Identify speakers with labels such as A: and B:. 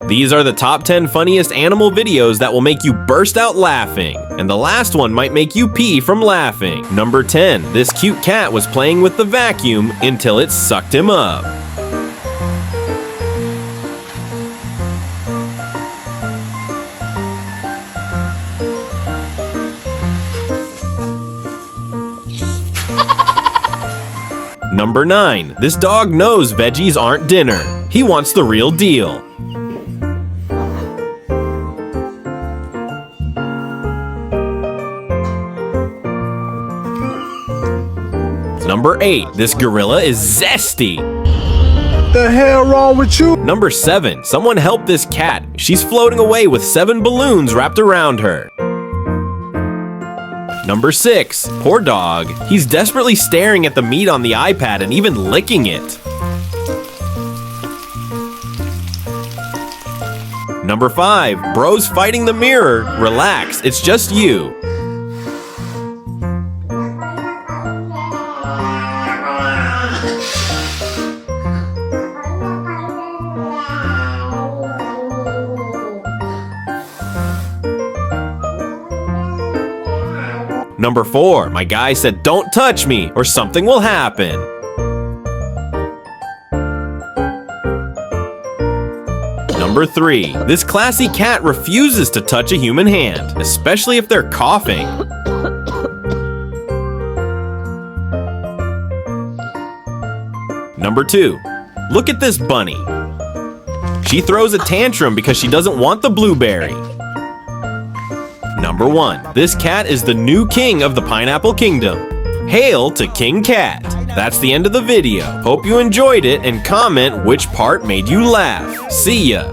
A: These are the top 10 funniest animal videos that will make you burst out laughing. And the last one might make you pee from laughing. Number 10. This cute cat was playing with the vacuum until it sucked him up. Number 9. This dog knows veggies aren't dinner. He wants the real deal. Number 8. This gorilla is zesty.
B: The hell wrong with you?
A: Number 7. Someone help this cat. She's floating away with 7 balloons wrapped around her. Number 6. Poor dog. He's desperately staring at the meat on the iPad and even licking it. Number 5. Bro's fighting the mirror. Relax, it's just you. Number 4. My guy said, "Don't touch me or something will happen." Number 3. This classy cat refuses to touch a human hand, especially if they're coughing. Number 2. Look at this bunny. She throws a tantrum because she doesn't want the blueberry. Number 1. This cat is the new king of the Pineapple Kingdom. Hail to King Cat! That's the end of the video. Hope you enjoyed it and comment which part made you laugh. See ya!